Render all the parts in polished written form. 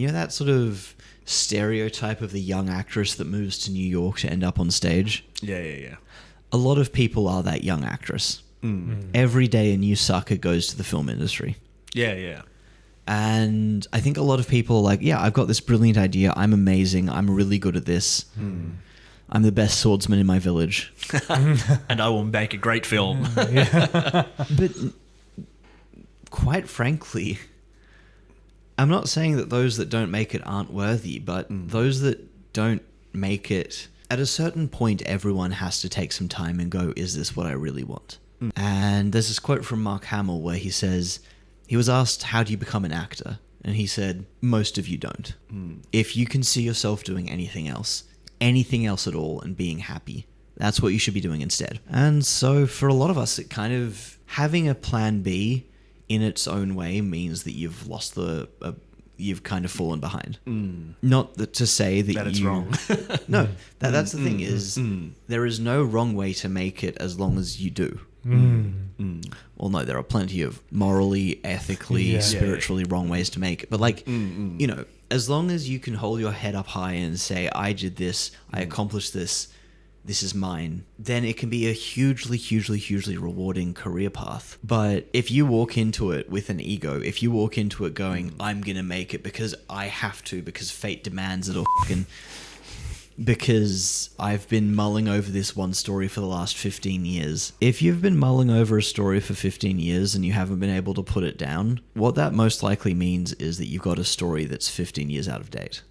you know that sort of stereotype of the young actress that moves to New York to end up on stage? Yeah. A lot of people are that young actress. Every day a new sucker goes to the film industry. Yeah. And I think a lot of people are like, yeah, I've got this brilliant idea. I'm amazing. I'm really good at this. I'm the best swordsman in my village. And I will make a great film. But quite frankly, I'm not saying that those that don't make it aren't worthy, but those that don't make it, at a certain point, everyone has to take some time and go, is this what I really want? And there's this quote from Mark Hamill where he says, he was asked, how do you become an actor? And he said, most of you don't. If you can see yourself doing anything else at all, and being happy, that's what you should be doing instead. And so for a lot of us, it kind of, having a plan B in its own way means that you've lost you've kind of fallen behind. Not that to say that it's wrong. No, that's the thing is, there is no wrong way to make it as long as you do. Well, no, there are plenty of morally, ethically, spiritually wrong ways to make it. But like, you know, as long as you can hold your head up high and say, I did this, I accomplished this, this is mine, then it can be a hugely, hugely, hugely rewarding career path. But if you walk into it with an ego, if you walk into it going, I'm going to make it because I have to, because fate demands it, or because I've been mulling over this one story for the last 15 years. If you've been mulling over a story for 15 years and you haven't been able to put it down, what that most likely means is that you've got a story that's 15 years out of date.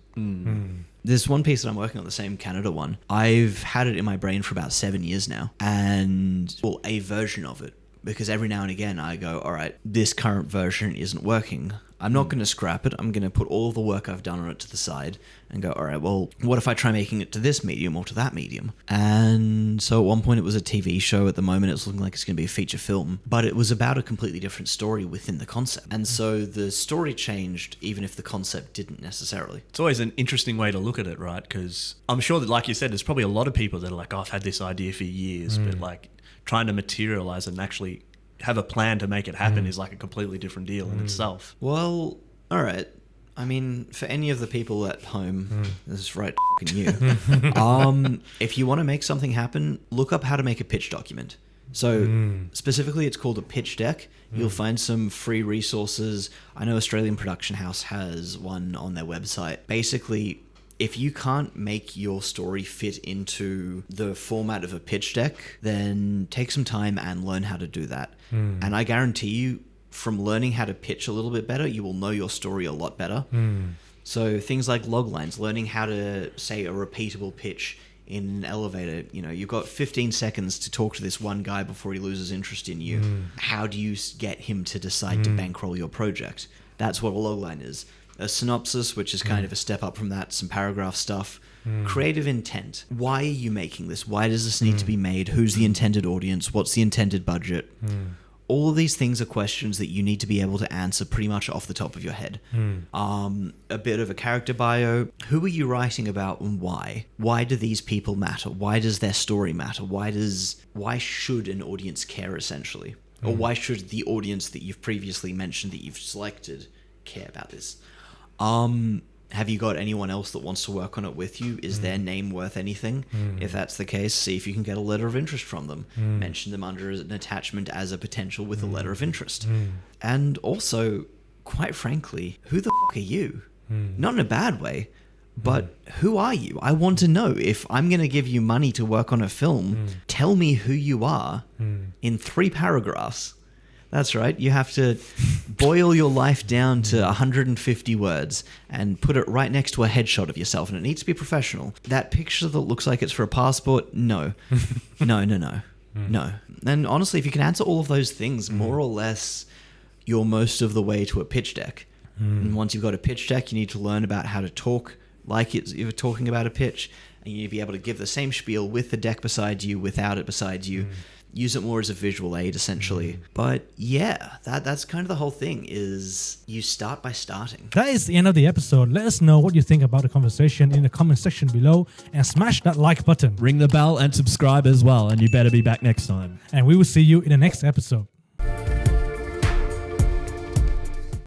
There's one piece that I'm working on, the same Canada one. I've had it in my brain for about 7 years now, and well, a version of it, because every now and again I go, all right, this current version isn't working. I'm not going to scrap it. I'm going to put all of the work I've done on it to the side and go, all right, well, what if I try making it to this medium or to that medium? And so at one point it was a TV show. At the moment it's looking like it's going to be a feature film, but it was about a completely different story within the concept. And so the story changed even if the concept didn't necessarily. It's always an interesting way to look at it, right? Because I'm sure that, like you said, there's probably a lot of people that are like, oh, I've had this idea for years, but like trying to materialize and actually have a plan to make it happen is like a completely different deal in itself. Well, all right. I mean, for any of the people at home, this is right f***ing you. If you want to make something happen, look up how to make a pitch document. So specifically, it's called a pitch deck. You'll find some free resources. I know Australian Production House has one on their website. Basically, if you can't make your story fit into the format of a pitch deck, then take some time and learn how to do that. And I guarantee you, from learning how to pitch a little bit better, you will know your story a lot better. So things like log lines, learning how to say a repeatable pitch in an elevator. You know, you've got 15 seconds to talk to this one guy before he loses interest in you. How do you get him to decide to bankroll your project? That's what a log line is. A synopsis, which is kind of a step up from that, some paragraph stuff. Creative intent. Why are you making this? Why does this need to be made? Who's the intended audience? What's the intended budget? All of these things are questions that you need to be able to answer pretty much off the top of your head. A bit of a character bio. Who are you writing about and why? Why do these people matter? Why does their story matter? Why should an audience care, essentially? Or why should the audience that you've previously mentioned that you've selected care about this? Have you got anyone else that wants to work on it with you? Is their name worth anything? If that's the case, see if you can get a letter of interest from them. Mention them under an attachment as a potential with a letter of interest. And also, quite frankly, who the f*** are you? Not in a bad way, but who are you? I want to know. If I'm going to give you money to work on a film, tell me who you are in 3 paragraphs. That's right. You have to boil your life down to 150 words and put it right next to a headshot of yourself. And it needs to be professional. That picture that looks like it's for a passport, no. No. And honestly, if you can answer all of those things, more or less, you're most of the way to a pitch deck. And once you've got a pitch deck, you need to learn about how to talk like you're talking about a pitch. And you need to be able to give the same spiel with the deck beside you, without it beside you. Use it more as a visual aid, essentially. But yeah, that's kind of the whole thing, is you start by starting. That is the end of the episode. Let us know what you think about the conversation in the comment section below, and smash that like button. Ring the bell and subscribe as well, and you better be back next time. And we will see you in the next episode.